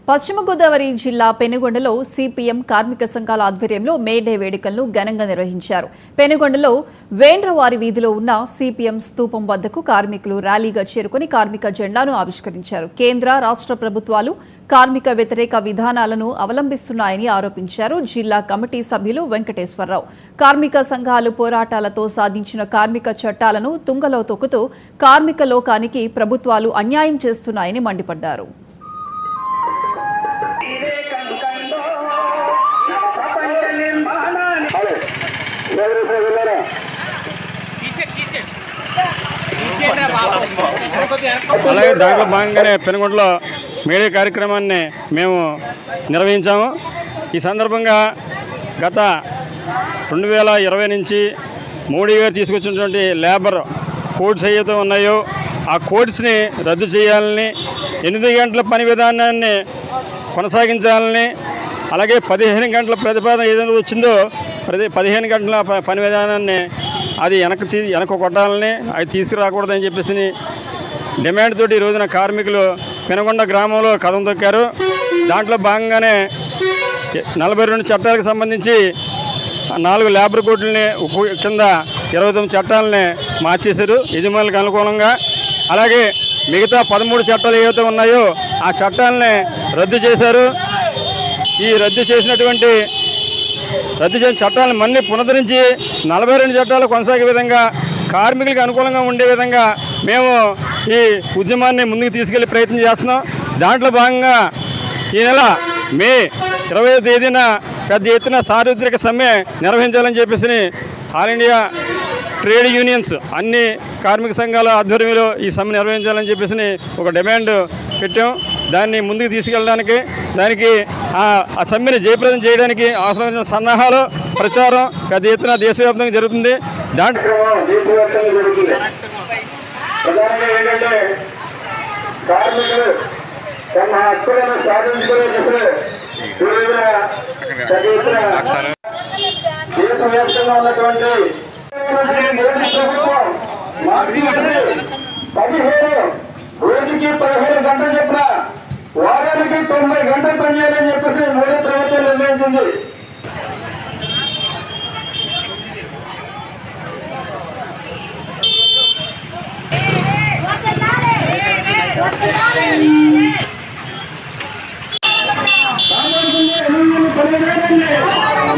పశ్చిమ గోదావరి జిల్లా పెనుగొండలో సిపిఎం కార్మిక సంఘాల ఆధ్వర్యంలో మేడే వేడుకలను ఘనంగా నిర్వహించారు. పెనుగొండలో వేండ్రవారి వీధిలో ఉన్న సిపిఎం స్తూపం వద్దకు కార్మికులు ర్యాలీగా చేరుకుని కార్మిక జెండాను ఆవిష్కరించారు. కేంద్ర, రాష్ట్ర ప్రభుత్వాలు కార్మిక వ్యతిరేక విధానాలను అవలంబిస్తున్నాయని ఆరోపించారు. జిల్లా కమిటీ సభ్యులు వెంకటేశ్వరరావు కార్మిక సంఘాలు పోరాటాలతో సాధించిన కార్మిక చట్టాలను తుంగలో తొక్కుతూ కార్మిక లోకానికి ప్రభుత్వాలు అన్యాయం చేస్తున్నాయని మండిపడ్డారు. అలాగే దాంట్లో భాగంగానే పెనుగొండలో మేడే కార్యక్రమాన్ని మేము నిర్వహించాము. ఈ సందర్భంగా గత 2020 నుంచి మోడీ గారు తీసుకొచ్చినటువంటి లేబర్ కోడ్స్ ఏవైతే ఉన్నాయో ఆ కోడ్స్ని రద్దు చేయాలని, 8 గంటల పని విధానాన్ని కొనసాగించాలని, అలాగే 15 గంటల ప్రతిపాదన ఏదైనా వచ్చిందో 15 గంటల పని విధానాన్ని అది వెనక కొట్టాలని, అది తీసుకురాకూడదని చెప్పేసి డిమాండ్ తోటి ఈ రోజున కార్మికులు పెనుగొండ గ్రామంలో కదం తొక్కారు. దాంట్లో భాగంగానే 42 చట్టాలకు సంబంధించి 4 లేబర్ కోడ్లని కింద 29 చట్టాలని మార్చేశారు యజమానులకు అనుకూలంగా. అలాగే మిగతా 13 చట్టాలు ఏవైతే ఉన్నాయో ఆ చట్టాలని రద్దు చేశారు. ఈ రద్దు చేసిన చట్టాలను మళ్ళీ పునరుద్ధరించి 42 చట్టాలు కొనసాగే విధంగా, కార్మికులకు అనుకూలంగా ఉండే విధంగా మేము ఈ ఉద్యమాన్ని ముందుకు తీసుకెళ్లే ప్రయత్నం చేస్తున్నాం. దాంట్లో భాగంగా ఈ నెల మే 20వ తేదీన పెద్ద ఎత్తున సార్వత్రిక సమ్మె నిర్వహించాలని చెప్పేసి ఆల్ ఇండియా ట్రేడ్ యూనియన్స్ అన్ని కార్మిక సంఘాల ఆధ్వర్యంలో ఈ సమ్మె నిర్వహించాలని చెప్పేసి ఒక డిమాండ్ పెట్టాం. దాన్ని ముందుకు తీసుకెళ్ళడానికి, దానికి ఆ సమ్మెని జయప్రదం చేయడానికి అవసరమైన సన్నాహాలు, ప్రచారం పెద్ద ఎత్తున దేశవ్యాప్తంగా జరుగుతుంది. దాంట్లో దేశవ్యాప్తంగా జరుగుతుంది. ప్రధానంగా ఏంటంటే కార్మికులు తమ హక్కులను సాధించుకునే దిశలో దేశవ్యాప్తంగా ఉన్నటువంటి మోడీ ప్రభుత్వం మార్చి